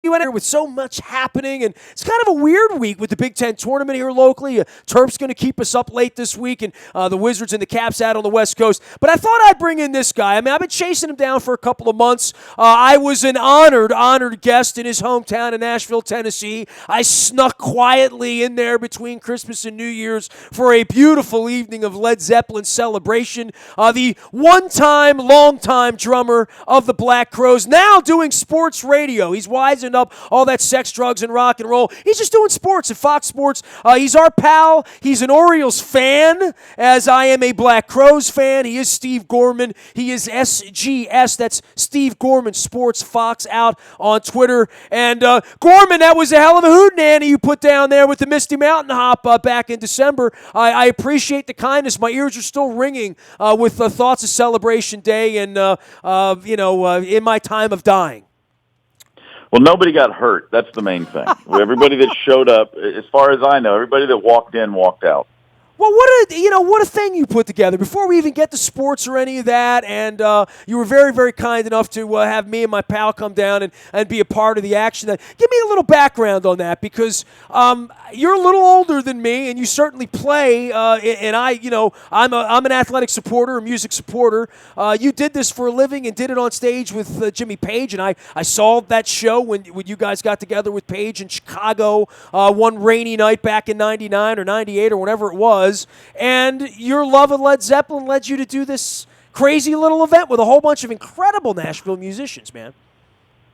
with so much happening, and it's kind of a weird week with the Big Ten tournament here locally. Terp's going to keep us up late this week, and the Wizards and the Caps out on the West Coast. But I thought I'd bring in this guy. I mean, I've been chasing him down for a couple of months. I was an honored guest in his hometown in Nashville, Tennessee. I snuck quietly in there between Christmas and New Year's for a beautiful evening of Led Zeppelin celebration. The one-time, long-time drummer of the Black Crowes, now doing sports radio. He's wisened up all that sex, drugs, and rock and roll. He's just doing sports at Fox Sports. He's our pal. He's an Orioles fan, as I am a Black Crowes fan. He is Steve Gorman. He is SGS. That's Steve Gorman Sports Fox out on Twitter. And Gorman, that was a hell of a hootenanny you put down there with the Misty Mountain Hop back in December. I appreciate the kindness. My ears are still ringing with the thoughts of Celebration Day and, in my time of dying. Well, nobody got hurt. That's the main thing. Everybody that showed up, as far as I know, everybody that walked in walked out. Well, what a thing you put together. Before we even get to sports or any of that, and you were very, very kind enough to have me and my pal come down and be a part of the action. Give me a little background on that, because you're a little older than me, and you certainly play. And I'm an athletic supporter, a music supporter. You did this for a living and did it on stage with Jimmy Page, and I saw that show when you guys got together with Page in Chicago one rainy night back in '99 or '98 or whatever it was. And your love of Led Zeppelin led you to do this crazy little event with a whole bunch of incredible Nashville musicians, man.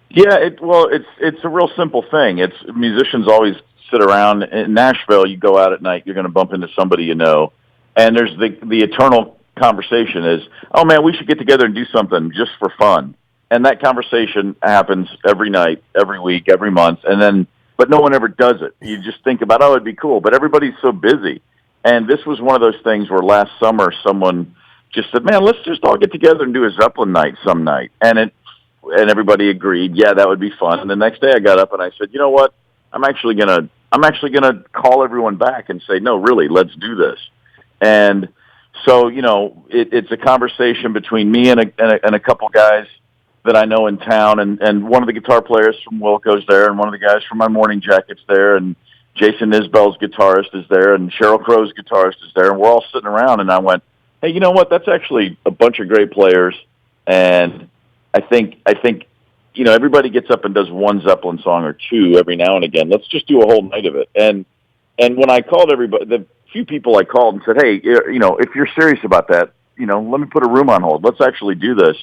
Yeah, it's a real simple thing. It's musicians always sit around in Nashville. You go out at night, you're going to bump into somebody you know, and there's the eternal conversation is, oh man, we should get together and do something just for fun. And that conversation happens every night, every week, every month, but no one ever does it. You just think about, oh, it'd be cool, but everybody's so busy. And this was one of those things where last summer someone just said, man, let's just all get together and do a Zeppelin night some night. And everybody agreed, yeah, that would be fun. And the next day I got up and I said, you know what? I'm actually gonna call everyone back and say, no, really, let's do this. And so, it's a conversation between me and a couple guys that I know in town, and one of the guitar players from Wilco's there, and one of the guys from my Morning Jacket's there, and Jason Isbell's guitarist is there, and Sheryl Crow's guitarist is there, and we're all sitting around, and I went, hey, you know what? That's actually a bunch of great players, and I think everybody gets up and does one Zeppelin song or two every now and again. Let's just do a whole night of it. And when I called everybody, the few people I called and said, hey, if you're serious about that, let me put a room on hold. Let's actually do this.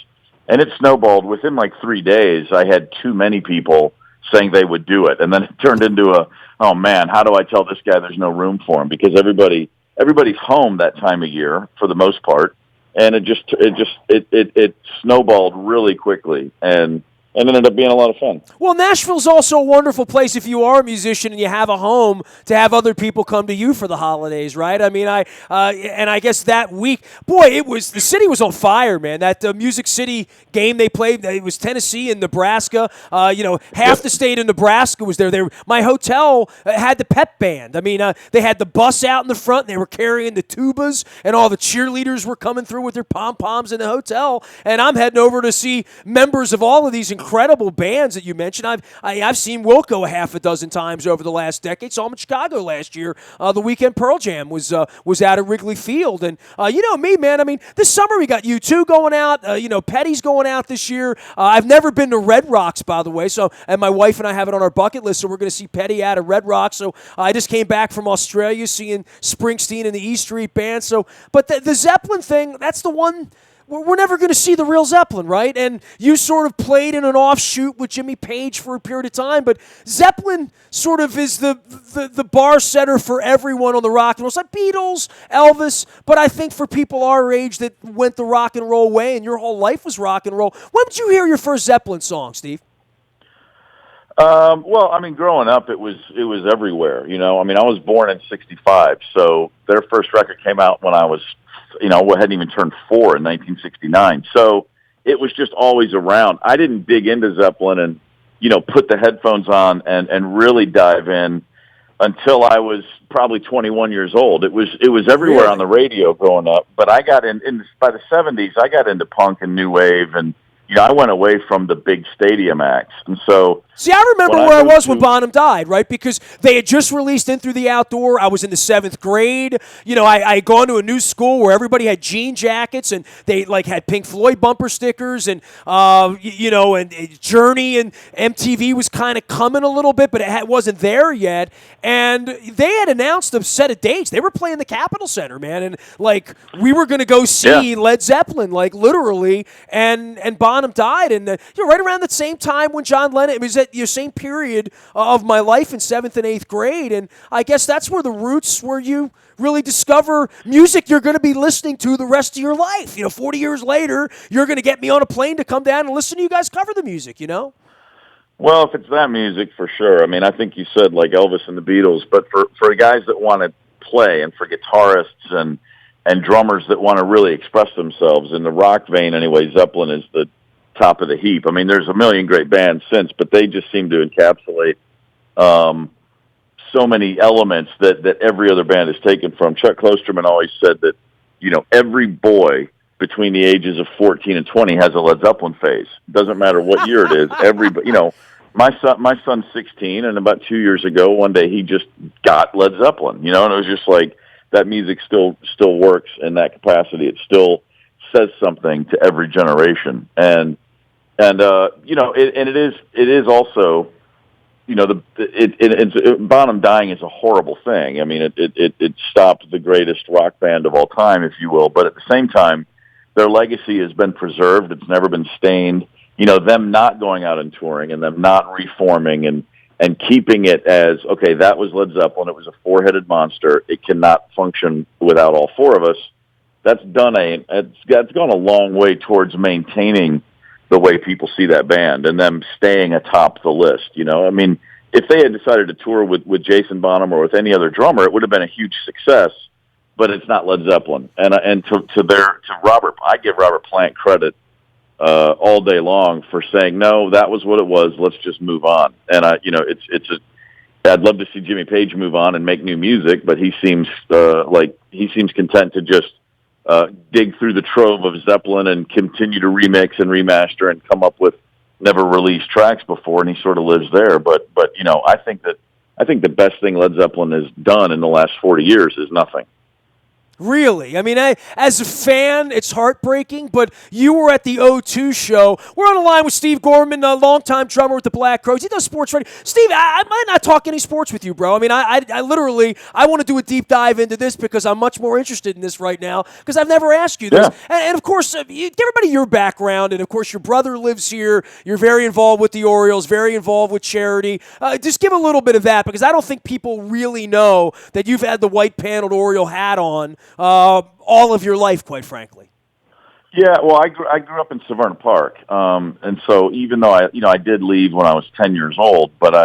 And it snowballed. Within like 3 days, I had too many people saying they would do it. And then it turned into oh man, how do I tell this guy there's no room for him? Because everybody's home that time of year for the most part. And it snowballed really quickly. And ended up being a lot of fun. Well, Nashville's also a wonderful place if you are a musician and you have a home to have other people come to you for the holidays, right? I mean, I guess that week, boy, the city was on fire, man. That Music City game they played, it was Tennessee and Nebraska. Half the state of Nebraska was there. My hotel had the pep band. I mean, they had the bus out in the front. And they were carrying the tubas, and all the cheerleaders were coming through with their pom-poms in the hotel. And I'm heading over to see members of all of these incredible bands that you mentioned. I've seen Wilco a half a dozen times over the last decade. Saw him in Chicago last year. The weekend Pearl Jam was out at Wrigley Field. And me, man, I mean, this summer we got U2 going out. Petty's going out this year. I've never been to Red Rocks, by the way. And my wife and I have it on our bucket list, so we're going to see Petty out at Red Rocks. So I just came back from Australia seeing Springsteen and the E Street Band. But the Zeppelin thing, that's the one. We're never going to see the real Zeppelin, right? And you sort of played in an offshoot with Jimmy Page for a period of time, but Zeppelin sort of is the bar setter for everyone on the rock and roll. It's like Beatles, Elvis, but I think for people our age that went the rock and roll way and your whole life was rock and roll, when did you hear your first Zeppelin song, Steve? Well, I mean, growing up, it was everywhere, I mean, I was born in '65, so their first record came out when I was hadn't even turned 4 in 1969. So it was just always around. I didn't dig into Zeppelin and, put the headphones on and really dive in until I was probably 21 years old. It was everywhere Really? on the radio growing up, but I got by the 70s, I got into punk and new wave and I went away from the big stadium acts. And so See, I remember when where I moved was when to, Bonham died, right? Because they had just released In Through the Outdoor. I was in the 7th grade. I had gone to a new school where everybody had jean jackets and they like had Pink Floyd bumper stickers and and Journey and MTV was kind of coming a little bit, but it wasn't there yet. And they had announced a set of dates. They were playing the Capitol Center, man, and like we were going to go see Led Zeppelin, like literally. And Bonham died, and right around the same time when John Lennon. It was at the same period of my life in 7th and 8th grade, and I guess that's where the roots where you really discover music you're going to be listening to the rest of your life. 40 years later, you're going to get me on a plane to come down and listen to you guys cover the music. Well, if it's that music, for sure. I mean, I think you said like Elvis and the Beatles, but for guys that want to play and for guitarists and drummers that want to really express themselves in the rock vein anyway, Zeppelin is the top of the heap. I mean, there's a million great bands since, but they just seem to encapsulate so many elements that every other band is taken from. Chuck Klosterman always said that, every boy between the ages of 14 and 20 has a Led Zeppelin phase. Doesn't matter what year it is. My son's 16, and about 2 years ago, one day he just got Led Zeppelin, and it was just like that music still works in that capacity. It still says something to every generation, and it is also, Bonham dying is a horrible thing. I mean, it stopped the greatest rock band of all time, if you will. But at the same time, their legacy has been preserved. It's never been stained. Them not going out and touring and them not reforming and keeping it as, okay, that was Led Zeppelin. It was a four-headed monster. It cannot function without all four of us. That's gone a long way towards maintaining the way people see that band and them staying atop the list. I mean, if they had decided to tour with Jason Bonham or with any other drummer, it would have been a huge success, but it's not Led Zeppelin. And to Robert, I give Robert Plant credit all day long for saying, no, that was what it was. Let's just move on. And I'd love to see Jimmy Page move on and make new music, but he seems content to just dig through the trove of Zeppelin and continue to remix and remaster and come up with never released tracks before, and he sort of lives there. But I think the best thing Led Zeppelin has done in the last 40 years is nothing. Really? I mean, as a fan, it's heartbreaking, but you were at the O2 show. We're on the line with Steve Gorman, a longtime drummer with the Black Crowes. He does sports radio. Steve, I might not talk any sports with you, bro. I mean, I literally want to do a deep dive into this because I'm much more interested in this right now because I've never asked you this. Yeah. And of course, give everybody your background, and of course, your brother lives here. You're very involved with the Orioles, very involved with charity. Just give a little bit of that because I don't think people really know that you've had the white paneled Oriole hat on all of your life, quite frankly. Yeah, well, I grew up in Severna Park, and so even though I did leave when I was 10 years old, but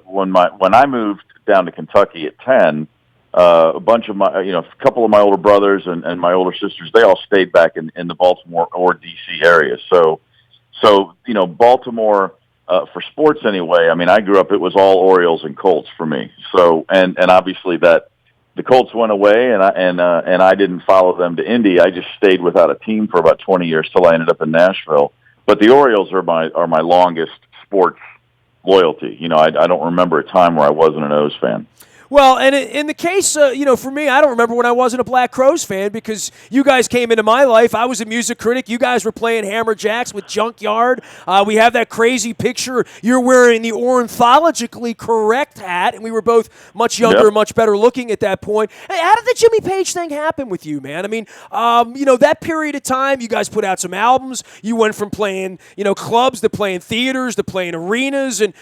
when I moved down to Kentucky at 10, a bunch of a couple of my older brothers and my older sisters, they all stayed back in the Baltimore or DC area. So Baltimore for sports anyway. I mean, I grew up; it was all Orioles and Colts for me. So and obviously that. The Colts went away, and I didn't follow them to Indy. I just stayed without a team for about 20 years till I ended up in Nashville. But the Orioles are my longest sports loyalty. I don't remember a time where I wasn't an O's fan. Well, and in the case, for me, I don't remember when I wasn't a Black Crowes fan because you guys came into my life. I was a music critic. You guys were playing Hammer Jacks with Junkyard. We have that crazy picture. You're wearing the ornithologically correct hat, and we were both much younger, much better looking at that point. Hey, how did the Jimmy Page thing happen with you, man? I mean, that period of time, you guys put out some albums. You went from playing, clubs to playing theaters to playing arenas, and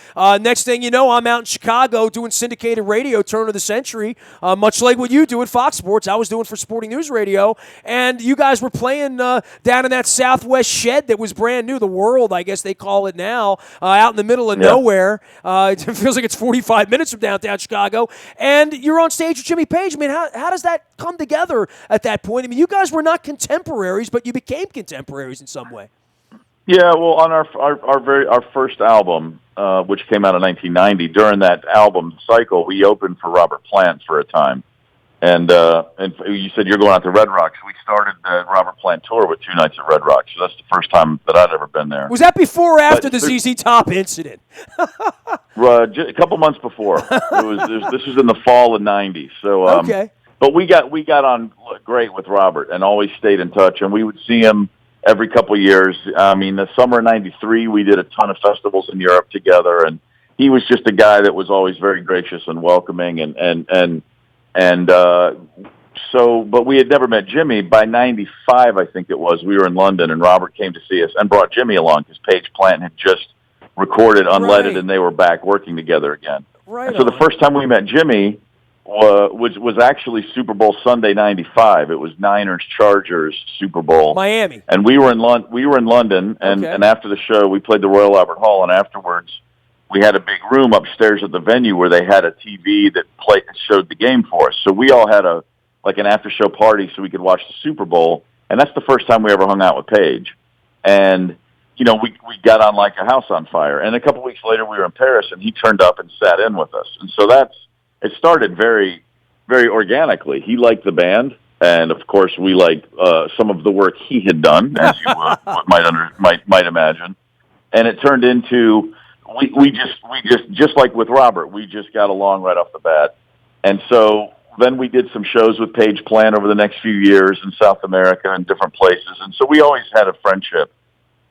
next thing you know, I'm out in Chicago doing syndicated radio turn of the century, much like what you do at Fox Sports. I was doing for Sporting News Radio, and you guys were playing down in that Southwest shed that was brand new, the World, I guess they call it now, out in the middle of nowhere. It feels like it's 45 minutes from downtown Chicago, and you're on stage with Jimmy Page. I mean, how does that come together at that point? I mean, you guys were not contemporaries, but you became contemporaries in some way. Yeah, well, on our first album, which came out in 1990, during that album cycle, we opened for Robert Plant for a time, And you said you're going out to Red Rocks. We started the Robert Plant tour with 2 nights at Red Rocks, so that's the first time that I'd ever been there. Was that before or after the ZZ Top incident? A couple months before. This was in the fall of '90. So okay. But we got on great with Robert and always stayed in touch, and we would see him every couple of years. I mean, the summer of '93, we did a ton of festivals in Europe together, and he was just a guy that was always very gracious and welcoming, but we had never met Jimmy. By '95, I think it was, we were in London, and Robert came to see us and brought Jimmy along because Paige Plant had just recorded Unleaded, right. and they were back working together again. Right. And so the first time we met Jimmy was actually Super Bowl Sunday '95. It was Niners-Chargers Super Bowl, Miami, and we were in London, and after the show, we played the Royal Albert Hall, and afterwards, we had a big room upstairs at the venue where they had a TV that showed the game for us. So we all had an after-show party so we could watch the Super Bowl, and that's the first time we ever hung out with Paige. And, we got on like a house on fire. And a couple weeks later, we were in Paris, and he turned up and sat in with us. And so it started very, very organically. He liked the band, and of course, we liked some of the work he had done, as you might imagine. And it turned into... We just like with Robert, we just got along right off the bat. And so then we did some shows with Paige Plant over the next few years in South America and different places. And so we always had a friendship.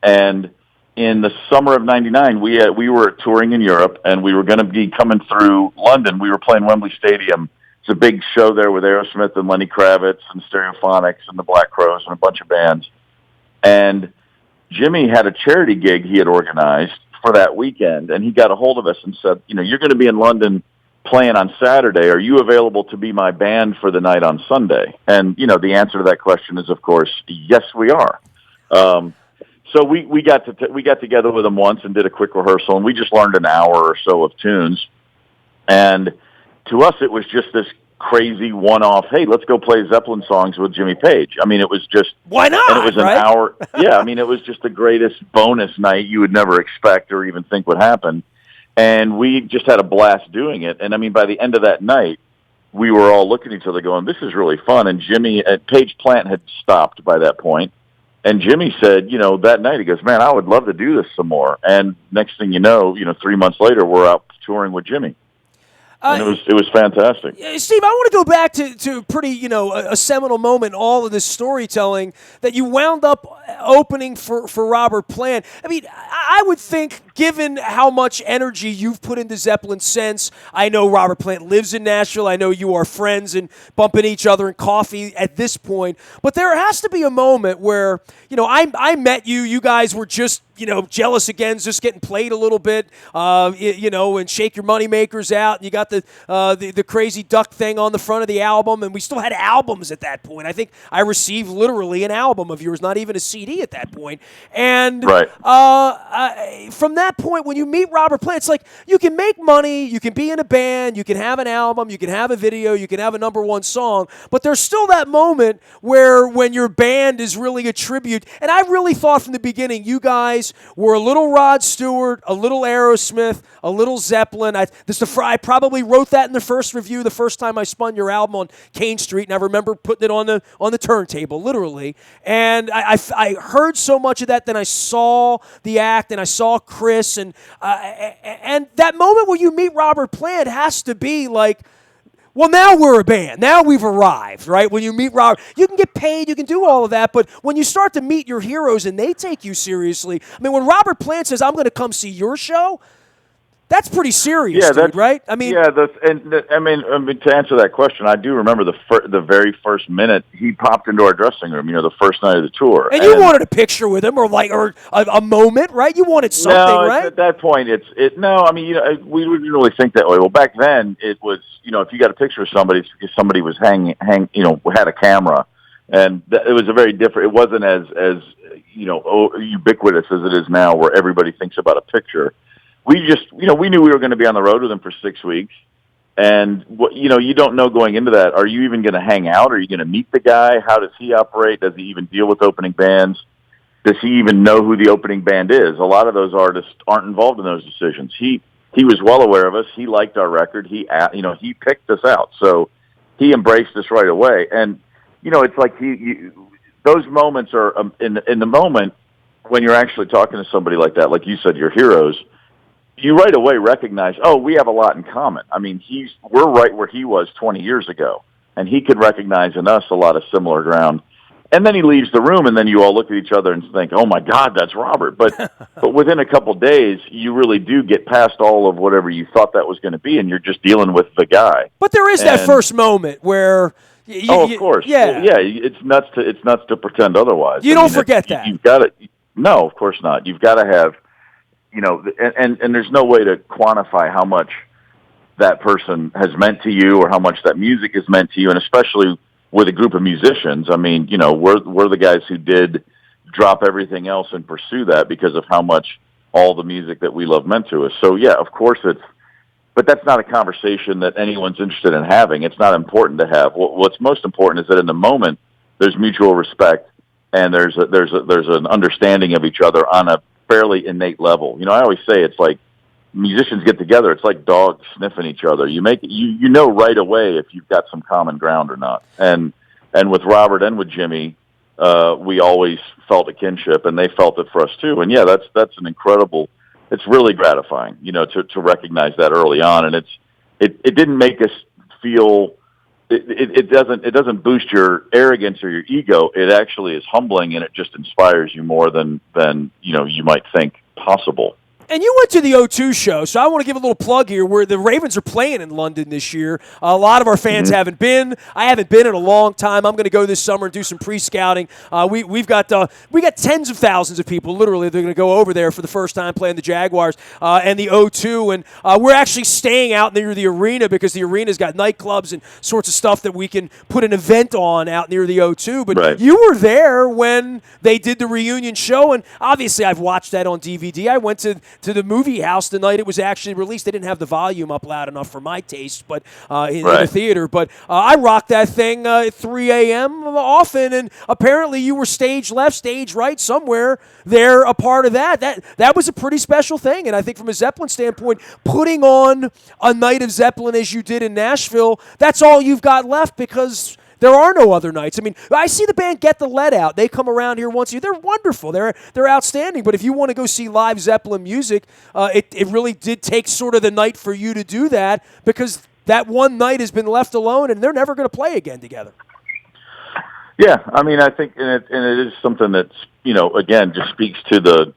And in the summer of '99, we were touring in Europe, and we were going to be coming through London. We were playing Wembley Stadium. It's a big show there with Aerosmith and Lenny Kravitz and Stereophonics and the Black Crowes and a bunch of bands. And Jimmy had a charity gig he had organized for that weekend, and he got a hold of us and said, you're going to be in London playing on Saturday. Are you available to be my band for the night on Sunday? And, the answer to that question is, of course, yes, we are. So we got together with him once and did a quick rehearsal, and we just learned an hour or so of tunes. And to us, it was just this crazy one-off, hey, let's go play Zeppelin songs with Jimmy Page. I mean, it was just... Why not? And it was an hour... Yeah, I mean, it was just the greatest bonus night you would never expect or even think would happen. And we just had a blast doing it. And, I mean, by the end of that night, we were all looking at each other going, this is really fun. And Paige Plant had stopped by that point. And Jimmy said, that night, he goes, man, I would love to do this some more. And next thing you know, 3 months later, we're out touring with Jimmy. And it was fantastic. Steve, I want to go back to pretty, a seminal moment in all of this storytelling that you wound up opening for Robert Plant. I mean, I would think, given how much energy you've put into Zeppelin since, I know Robert Plant lives in Nashville. I know you are friends and bumping each other in coffee at this point. But there has to be a moment where, I met you. You guys were just, jealous again, just getting played a little bit, and Shake Your Moneymakers out. And you got the crazy duck thing on the front of the album, and we still had albums at that point. I think I received literally an album of yours, not even a CD at that point. And right. From that point, when you meet Robert Plant, it's like you can make money, you can be in a band, you can have an album, you can have a video, you can have a #1 song, but there's still that moment where when your band is really a tribute. And I really thought from the beginning you guys were a little Rod Stewart, a little Aerosmith, a little Zeppelin. I probably wrote that in the first review the first time I spun your album on Kane Street, and I remember putting it on the turntable, literally. And I heard so much of that. Then I saw the act, and I saw Chris, and that moment where you meet Robert Plant has to be like, well, now we're a band. Now we've arrived, right? When you meet Robert, you can get paid, you can do all of that, but when you start to meet your heroes and they take you seriously, I mean, when Robert Plant says, I'm going to come see your show, that's pretty serious, dude, right? I mean, to answer that question, I do remember the very first minute he popped into our dressing room. The first night of the tour, and you wanted a picture with him, or a moment, right? You wanted something, right? At that point, no. I mean, we didn't really think that way. Well, back then, it was if you got a picture of somebody, it's because somebody was had a camera, and it was a very different. It wasn't as ubiquitous as it is now, where everybody thinks about a picture. We just, we knew we were going to be on the road with him for 6 weeks. And, you don't know going into that. Are you even going to hang out? Are you going to meet the guy? How does he operate? Does he even deal with opening bands? Does he even know who the opening band is? A lot of those artists aren't involved in those decisions. He was well aware of us. He liked our record. He picked us out. So he embraced us right away. And, it's like those moments are in the moment when you're actually talking to somebody like that, like you said, your heroes, you right away recognize, oh, we have a lot in common. I mean, we're right where he was 20 years ago, and he could recognize in us a lot of similar ground. And then he leaves the room, and then you all look at each other and think, oh, my God, that's Robert. But within a couple of days, you really do get past all of whatever you thought that was going to be, and you're just dealing with the guy. But there is that first moment where of course. Yeah. Well, yeah, it's nuts to pretend otherwise. You don't forget that. You've got to – no, of course not. You've got to have – and there's no way to quantify how much that person has meant to you or how much that music has meant to you, and especially with a group of musicians. I mean, we're the guys who did drop everything else and pursue that because of how much all the music that we love meant to us. So, yeah, of course but that's not a conversation that anyone's interested in having. It's not important to have. What's most important is that in the moment there's mutual respect and there's an understanding of each other on a fairly innate level. I always say it's like musicians get together. It's like dogs sniffing each other. You know right away if you've got some common ground or not. And with Robert and with Jimmy, we always felt a kinship, and they felt it for us too. And yeah, that's an incredible. It's really gratifying, to recognize that early on. And it didn't make us feel. It doesn't boost your arrogance or your ego. It actually is humbling, and it just inspires you more than you might think possible. And you went to the O2 show, so I want to give a little plug here where the Ravens are playing in London this year. A lot of our fans haven't been. I haven't been in a long time. I'm going to go this summer and do some pre-scouting. We've got tens of thousands of people, literally, they're going to go over there for the first time playing the Jaguars and the O2. And we're actually staying out near the arena because the arena's got nightclubs and sorts of stuff that we can put an event on out near the O2. But right. You were there when they did the reunion show, and obviously I've watched that on DVD. I went to the movie house the night it was actually released. They didn't have the volume up loud enough for my taste, but in the theater. But I rocked that thing at 3 a.m. often, and apparently you were stage left, stage right, somewhere there a part of that. That was a pretty special thing, and I think from a Zeppelin standpoint, putting on a night of Zeppelin as you did in Nashville, that's all you've got left because there are no other nights. I mean, I see the band Get the Lead Out. They come around here once a year. They're wonderful. They're outstanding. But if you want to go see live Zeppelin music, it really did take sort of the night for you to do that because that one night has been left alone, and they're never going to play again together. Yeah, I mean, I think, and it is something that's, again, just speaks to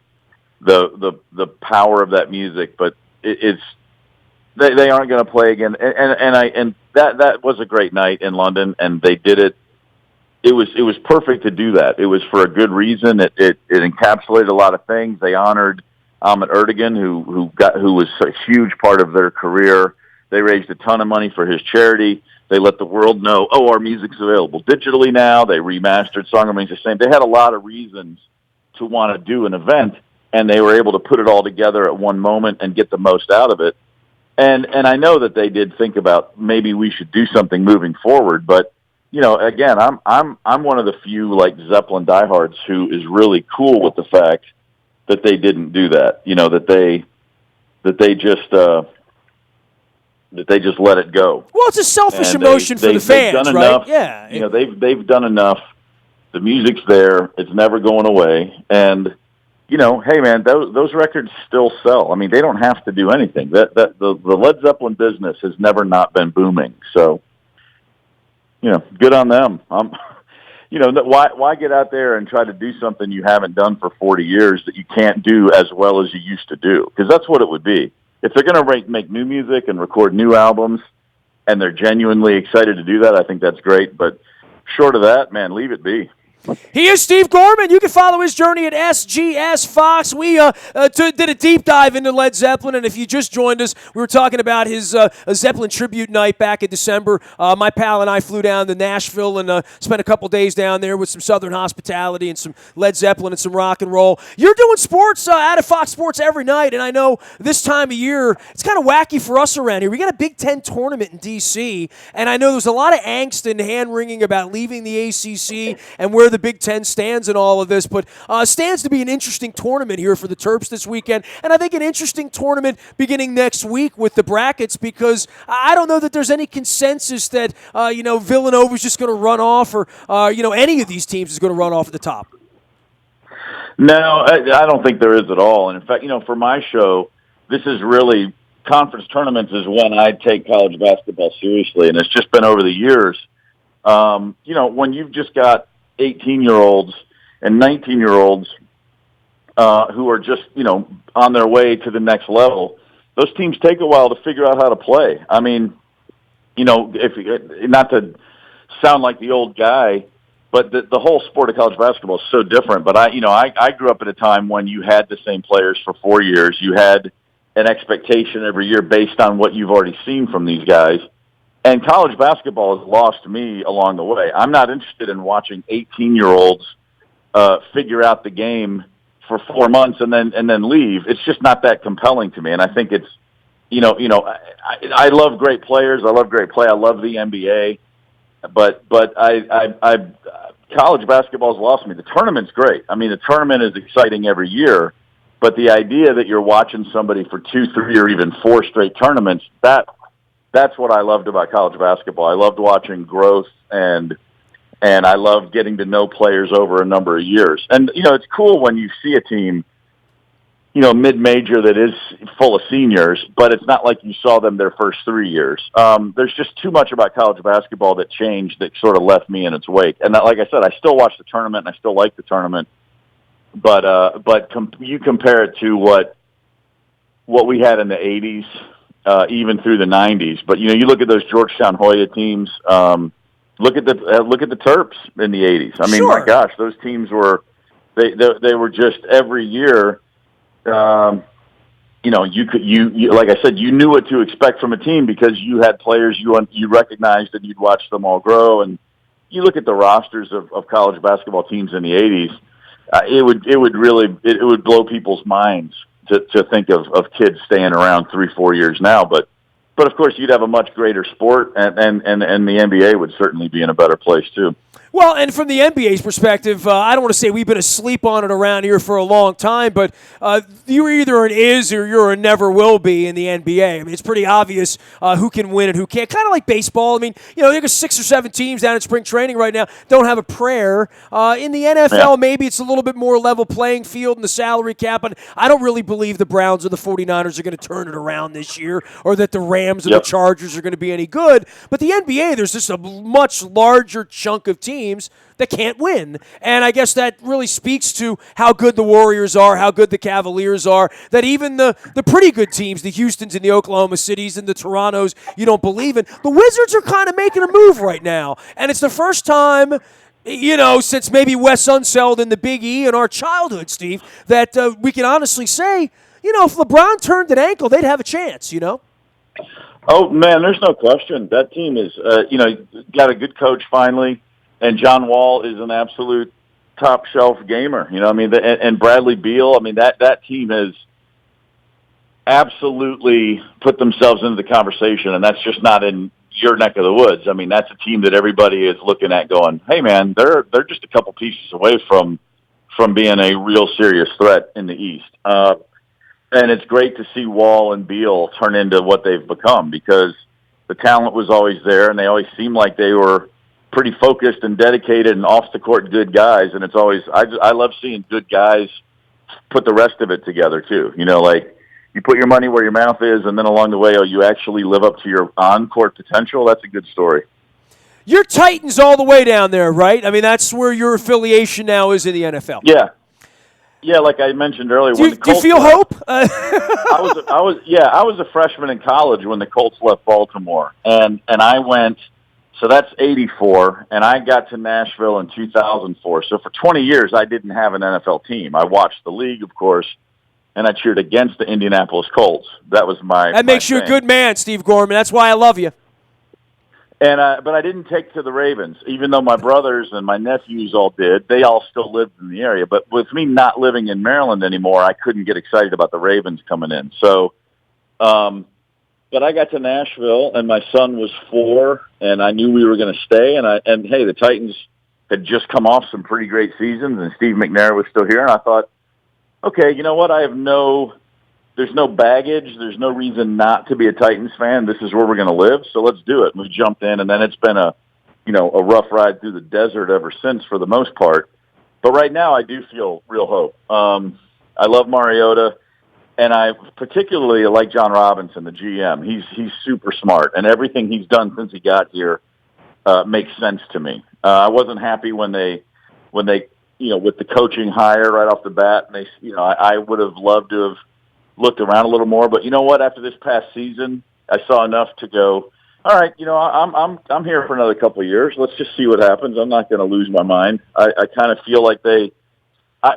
the power of that music. But it's they aren't going to play again, and that was a great night in London, and they did it. It was perfect to do that. It was for a good reason. It encapsulated a lot of things. They honored Ahmet Ertegun, who was a huge part of their career. They raised a ton of money for his charity. They let the world know, our music's available digitally now. They remastered Song Remains the Same. They had a lot of reasons to want to do an event, and they were able to put it all together at one moment and get the most out of it. And I know that they did think about maybe we should do something moving forward, but again, I'm one of the few like Zeppelin diehards who is really cool with the fact that they didn't do that. That they just let it go. Well, it's a selfish emotion for the fans, right? Enough, yeah. They've done enough. The music's there. It's never going away. And hey man, those records still sell. I mean, they don't have to do anything. The Led Zeppelin business has never not been booming. So, good on them. Why get out there and try to do something you haven't done for 40 years that you can't do as well as you used to do? Because that's what it would be. If they're going to make new music and record new albums, and they're genuinely excited to do that, I think that's great. But short of that, man, leave it be. He is Steve Gorman. You can follow his journey at SGS Fox. We did a deep dive into Led Zeppelin, and if you just joined us, we were talking about his Zeppelin tribute night back in December. My pal and I flew down to Nashville and spent a couple days down there with some Southern hospitality and some Led Zeppelin and some rock and roll. You're doing sports out of Fox Sports every night, and I know this time of year, it's kind of wacky for us around here. We got a Big Ten tournament in D.C., and I know there's a lot of angst and hand-wringing about leaving the ACC and where where the Big Ten stands in all of this, but stands to be an interesting tournament here for the Terps this weekend, and I think an interesting tournament beginning next week with the brackets, because I don't know that there's any consensus that Villanova's just going to run off, or any of these teams is going to run off at the top. No, I don't think there is at all. And in fact, for my show, this is really conference tournaments is when I take college basketball seriously, and it's just been over the years. When you've just got 18-year-olds and 19-year-olds who are just, on their way to the next level, those teams take a while to figure out how to play. I mean, if not to sound like the old guy, but the whole sport of college basketball is so different. But I grew up at a time when you had the same players for 4 years. You had an expectation every year based on what you've already seen from these guys. And college basketball has lost me along the way. I'm not interested in watching 18-year-olds figure out the game for 4 months and then leave. It's just not that compelling to me. And I think it's, I love great players. I love great play. I love the NBA. But college basketball has lost me. The tournament's great. I mean, the tournament is exciting every year, but the idea that you're watching somebody for 2, 3, or even 4 straight tournaments, that's what I loved about college basketball. I loved watching growth, and I loved getting to know players over a number of years. And, it's cool when you see a team, mid-major that is full of seniors, but it's not like you saw them their first 3 years. There's just too much about college basketball that changed that sort of left me in its wake. And like I said, I still watch the tournament and I still like the tournament, but you compare it to what we had in the 80s, even through the 90s. But, you look at those Georgetown Hoya teams, look at the Terps in the 80s. I mean, Sure. My gosh, those teams were, they were just every year, you like I said, you knew what to expect from a team because you had players you recognized and you'd watch them all grow. And you look at the rosters of college basketball teams in the 80s, it would blow people's minds to think of kids staying around 3-4 years now. But of course you'd have a much greater sport, and the NBA would certainly be in a better place too. Well, and from the NBA's perspective, I don't want to say we've been asleep on it around here for a long time, but you're either an is or you're a never will be in the NBA. I mean, it's pretty obvious who can win and who can't. Kind of like baseball. I mean, there's 6 or 7 teams down in spring training right now don't have a prayer. In the NFL, maybe it's a little bit more level playing field and the salary cap, and I don't really believe the Browns or the 49ers are going to turn it around this year, or that the Rams or the Chargers are going to be any good. But the NBA, there's just a much larger chunk of teams that can't win. And I guess that really speaks to how good the Warriors are, how good the Cavaliers are, that even the pretty good teams, the Houstons and the Oklahoma Cities and the Torontos, you don't believe in. The Wizards are kind of making a move right now. And it's the first time, since maybe Wes Unseld and the Big E in our childhood, Steve, that we can honestly say, if LeBron turned an ankle, they'd have a chance, Oh, man, there's no question. That team is, got a good coach finally. And John Wall is an absolute top shelf gamer, and Bradley Beal. I mean, that team has absolutely put themselves into the conversation, and that's just not in your neck of the woods. I mean, that's a team that everybody is looking at going, hey man, they're just a couple pieces away from being a real serious threat in the East. And it's great to see Wall and Beal turn into what they've become, because the talent was always there and they always seemed like they were pretty focused and dedicated and off the court good guys. And it's always, I love seeing good guys put the rest of it together too. Like you put your money where your mouth is, and then along the way, you actually live up to your on-court potential. That's a good story. You're Titans all the way down there, right? I mean, that's where your affiliation now is in the NFL. Yeah. Yeah, like I mentioned earlier. Do you feel hope? I was a freshman in college when the Colts left Baltimore, and I went. So that's 84, and I got to Nashville in 2004. So for 20 years, I didn't have an NFL team. I watched the league, of course, and I cheered against the Indianapolis Colts. That was my That makes you a good man, Steve Gorman. That's why I love you. And but I didn't take to the Ravens, even though my brothers and my nephews all did. They all still lived in the area. But with me not living in Maryland anymore, I couldn't get excited about the Ravens coming in. So, but I got to Nashville, and my son was 4, and I knew we were going to stay. And hey, the Titans had just come off some pretty great seasons, and Steve McNair was still here. And I thought, okay, you know what? There's no baggage. There's no reason not to be a Titans fan. This is where we're going to live, so let's do it. And we jumped in, and then it's been a rough ride through the desert ever since for the most part. But right now I do feel real hope. I love Mariota, and I particularly like John Robinson, the GM. He's super smart, and everything he's done since he got here makes sense to me. I wasn't happy when they with the coaching hire right off the bat. And I would have loved to have looked around a little more, but you know what? After this past season, I saw enough to go, all right, I'm here for another couple of years. Let's just see what happens. I'm not going to lose my mind. I kind of feel like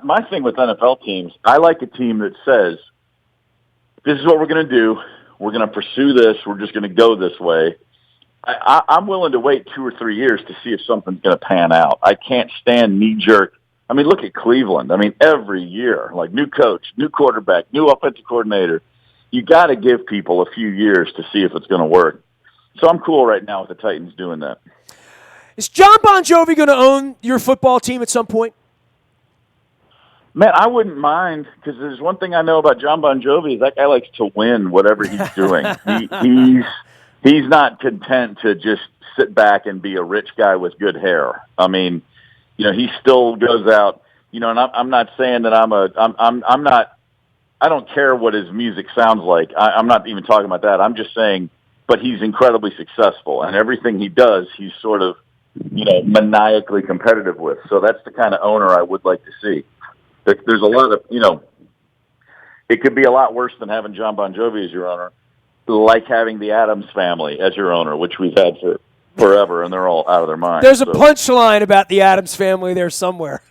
my thing with NFL teams, I like a team that says, this is what we're going to do. We're going to pursue this. We're just going to go this way. I'm willing to wait 2 or 3 years to see if something's going to pan out. I can't stand knee-jerk. I mean, look at Cleveland. I mean, every year, like new coach, new quarterback, new offensive coordinator. You got to give people a few years to see if it's going to work. So I'm cool right now with the Titans doing that. Is John Bon Jovi going to own your football team at some point? Man, I wouldn't mind, because there's one thing I know about John Bon Jovi is that guy likes to win whatever he's doing. He's not content to just sit back and be a rich guy with good hair. I mean, he still goes out, and I'm not saying that I'm not, I don't care what his music sounds like. I'm not even talking about that. I'm just saying, but he's incredibly successful, and everything he does, he's sort of, maniacally competitive with. So that's the kind of owner I would like to see. There's a lot of, it could be a lot worse than having John Bon Jovi as your owner, like having the Addams family as your owner, which we've had for forever, and they're all out of their minds. There's a punchline about the Addams family there somewhere.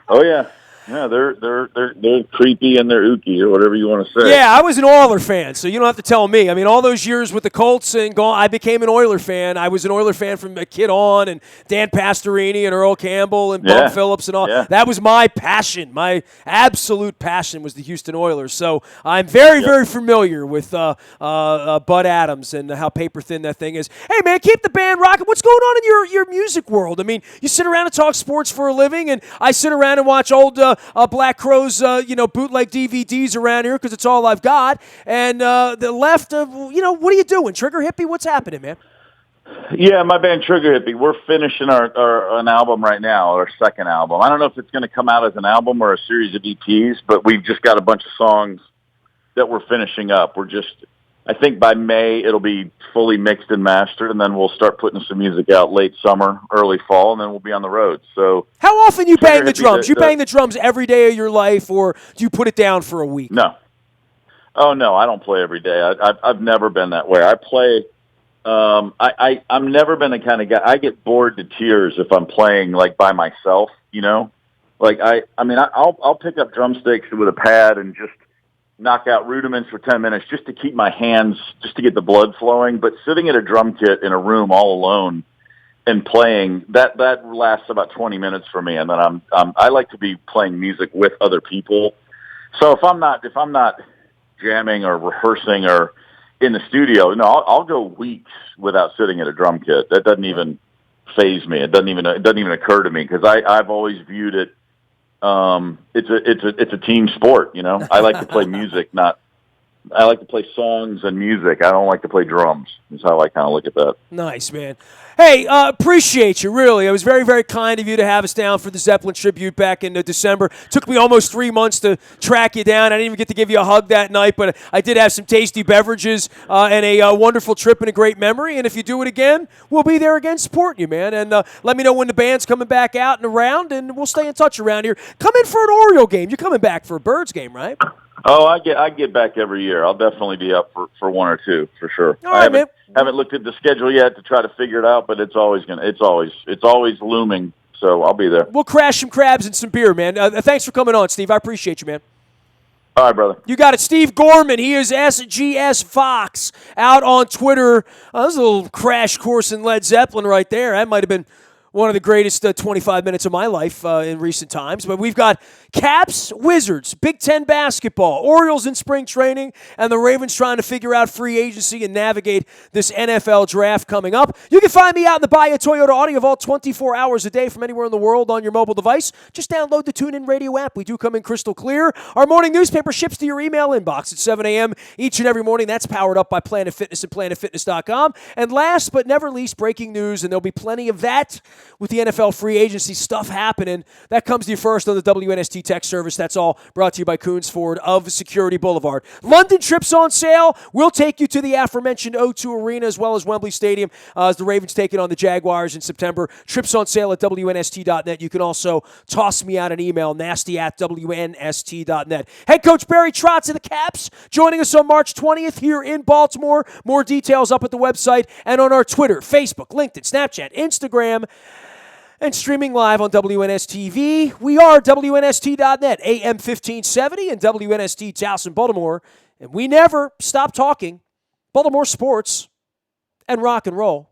Oh, yeah. Yeah, they're creepy and they're ooky, or whatever you want to say. Yeah, I was an Oiler fan, so you don't have to tell me. I mean, all those years with the Colts I became an Oiler fan. I was an Oiler fan from a kid on, and Dan Pastorini and Earl Campbell and Bum Phillips and all. Yeah. That was my passion. My absolute passion was the Houston Oilers. So I'm very, very familiar with Bud Adams and how paper thin that thing is. Hey, man, keep the band rocking. What's going on in your music world? I mean, you sit around and talk sports for a living, and I sit around and watch old Black Crowes, bootleg DVDs around here because it's all I've got. And the left, what are you doing? Trigger Hippie? What's happening, man? Yeah, my band Trigger Hippie, we're finishing an album right now, our second album. I don't know if it's going to come out as an album or a series of EPs, but we've just got a bunch of songs that we're finishing up. I think by May it'll be fully mixed and mastered, and then we'll start putting some music out late summer, early fall, and then we'll be on the road. So, how often you bang the drums? You bang the drums every day of your life, or do you put it down for a week? No. Oh, no, I don't play every day. I've never been that way. I play. I've never been the kind of guy. I get bored to tears if I'm playing like by myself. Like I'll pick up drumsticks with a pad and just knock out rudiments for 10 minutes just to keep my hands, just to get the blood flowing. But sitting at a drum kit in a room all alone and playing, that lasts about 20 minutes for me. And then I like to be playing music with other people. So if I'm not jamming or rehearsing or in the studio, no, I'll go weeks without sitting at a drum kit. That doesn't even faze me. It doesn't even occur to me, because I've always viewed it. It's a team sport, I like to play music, I like to play songs and music. I don't like to play drums. Is how I kind of look at that. Nice, man. Hey, appreciate you, really. It was very, very kind of you to have us down for the Zeppelin tribute back in December. Took me almost 3 months to track you down. I didn't even get to give you a hug that night, but I did have some tasty beverages and a wonderful trip and a great memory. And if you do it again, we'll be there again supporting you, man. And let me know when the band's coming back out and around, and we'll stay in touch around here. Come in for an Oriole game. You're coming back for a Birds game, right? Oh, I get back every year. I'll definitely be up for one or two for sure. All right, man. Haven't looked at the schedule yet to try to figure it out, but it's always looming. So I'll be there. We'll crash some crabs and some beer, man. Thanks for coming on, Steve. I appreciate you, man. All right, brother. You got it. Steve Gorman. He is SGS Fox out on Twitter. That was a little crash course in Led Zeppelin right there. That might have been one of the greatest 25 minutes of my life in recent times. But we've got Caps, Wizards, Big Ten basketball, Orioles in spring training, and the Ravens trying to figure out free agency and navigate this NFL draft coming up. You can find me out in the Bayou Toyota Audio Vault 24 hours a day from anywhere in the world on your mobile device. Just download the TuneIn Radio app. We do come in crystal clear. Our morning newspaper ships to your email inbox at 7 a.m. each and every morning. That's powered up by Planet Fitness and PlanetFitness.com. And last but never least, breaking news, and there'll be plenty of that with the NFL free agency stuff happening. That comes to you first on the WNST text service. That's all brought to you by Coons Ford of Security Boulevard. London trips on sale. We'll take you to the aforementioned O2 Arena as well as Wembley Stadium as the Ravens take it on the Jaguars in September. Trips on sale at WNST.net. You can also toss me out an email, nasty@WNST.net. Head coach Barry Trotz of the Caps joining us on March 20th here in Baltimore. More details up at the website and on our Twitter, Facebook, LinkedIn, Snapchat, Instagram, and streaming live on WNSTV. We are WNST.net, AM 1570 and WNST Towson, Baltimore. And we never stop talking Baltimore sports and rock and roll.